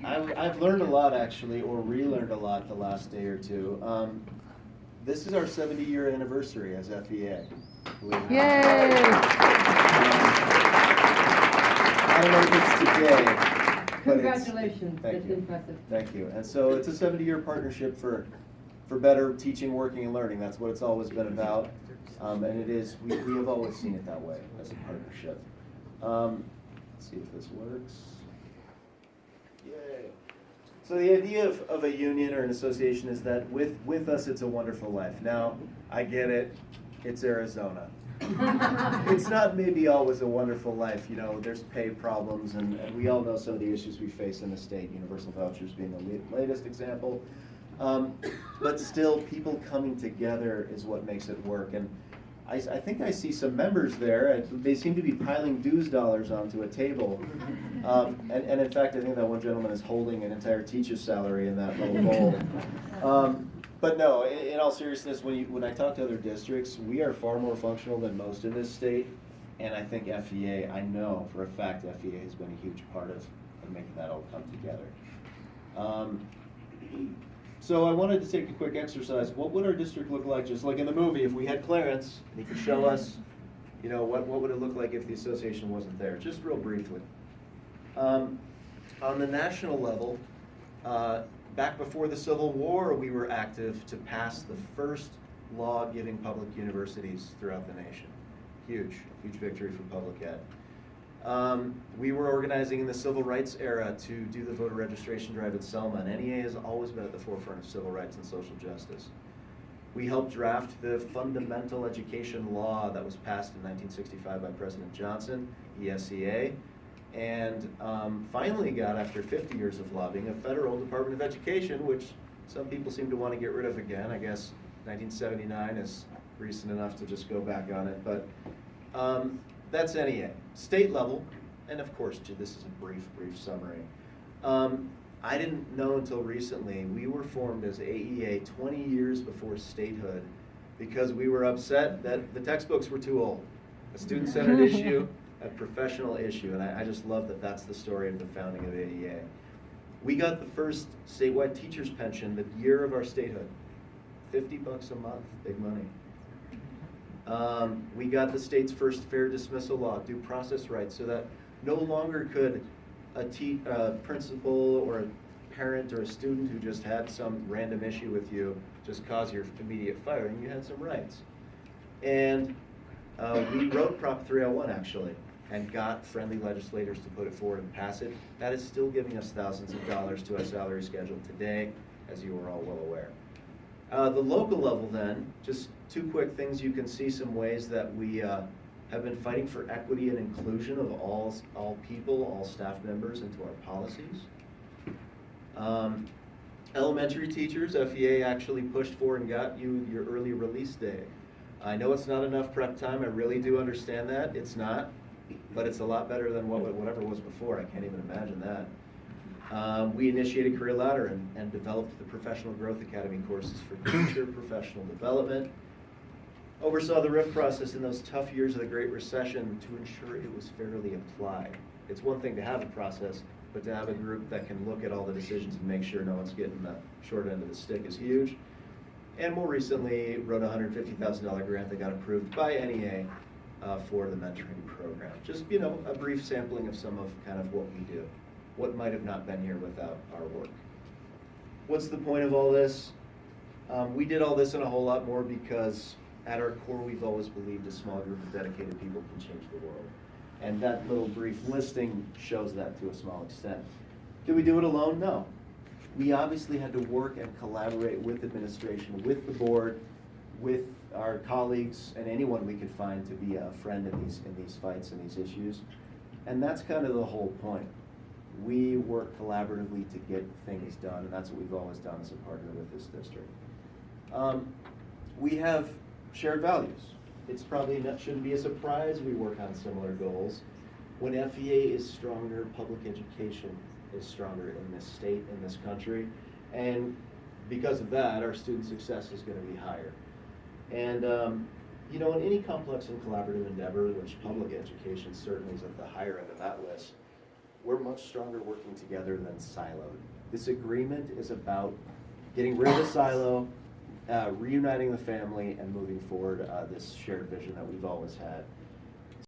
I've learned a lot, actually, or relearned a lot the last day or two. This is our 70-year anniversary as FEA. Yay! I don't know if it's today, but Congratulations, thank that's you. impressive. Thank you. And so it's a 70-year partnership for better teaching, working, and learning. That's what it's always been about. And it is, we have always seen it that way as a partnership. Let's see if this works. Yay. So the idea of a union or an association is that with us it's a wonderful life. Now, I get it, it's Arizona. It's not maybe always a wonderful life, you know, there's pay problems, and we all know some of the issues we face in the state, universal vouchers being the latest example. But still, people coming together is what makes it work. And I think I see some members there. They seem to be piling dues dollars onto a table. And in fact, I think that one gentleman is holding an entire teacher's salary in that little bowl. But no, in all seriousness, when I talk to other districts, we are far more functional than most in this state. And I think FEA, I know for a fact FEA has been a huge part of making that all come together. So I wanted to take a quick exercise. What would our district look like, just like in the movie, if we had Clarence, and he could show us, you know, what would it look like if the association wasn't there? Just real briefly. On the national level, back before the Civil War, we were active to pass the first law giving public universities throughout the nation. Huge victory for public ed. We were organizing in the civil rights era to do the voter registration drive in Selma, and NEA has always been at the forefront of civil rights and social justice. We helped draft the fundamental education law that was passed in 1965 by President Johnson, ESEA, and finally got, after 50 years of lobbying, a federal Department of Education, which some people seem to want to get rid of again. I guess 1979 is recent enough to just go back on it, but that's NEA. State level, and of course, this is a brief summary. I didn't know until recently, we were formed as AEA 20 years before statehood because we were upset that the textbooks were too old. A student-centered issue, a professional issue, and I just love that that's the story of the founding of AEA. We got the first statewide teacher's pension the year of our statehood. $50 a month, big money. We got the state's first fair dismissal law, due process rights, so that no longer could a principal or a parent or a student who just had some random issue with you just cause your immediate firing. You had some rights. And we wrote Prop 301 actually, and got friendly legislators to put it forward and pass it. That is still giving us thousands of dollars to our salary schedule today, as you are all well aware. The local level then, just two quick things. You can see some ways that we have been fighting for equity and inclusion of all people, all staff members into our policies. Elementary teachers, FEA actually pushed for and got you your early release day. I know it's not enough prep time, I really do understand that. It's not, but it's a lot better than whatever was before. I can't even imagine that. We initiated Career Ladder and developed the Professional Growth Academy courses for teacher professional development. Oversaw the RIF process in those tough years of the Great Recession to ensure it was fairly applied. It's one thing to have a process, but to have a group that can look at all the decisions and make sure no one's getting the short end of the stick is huge. And more recently, wrote a $150,000 grant that got approved by NEA for the mentoring program. Just, you know, a brief sampling of some of kind of what we do. What might have not been here without our work. What's the point of all this? We did all this and a whole lot more because at our core we've always believed a small group of dedicated people can change the world. And that little brief listing shows that to a small extent. Did we do it alone? No. We obviously had to work and collaborate with administration, with the board, with our colleagues, and anyone we could find to be a friend in these fights and these issues. And that's kind of the whole point. We work collaboratively to get things done, and that's what we've always done as a partner with this district. We have shared values. It's probably shouldn't be a surprise we work on similar goals. When FEA is stronger, public education is stronger in this state, in this country, and because of that, our student success is going to be higher. And you know, in any complex and collaborative endeavor, which public education certainly is at the higher end of that list, we're much stronger working together than siloed. This agreement is about getting rid of the silo, reuniting the family, and moving forward this shared vision that we've always had.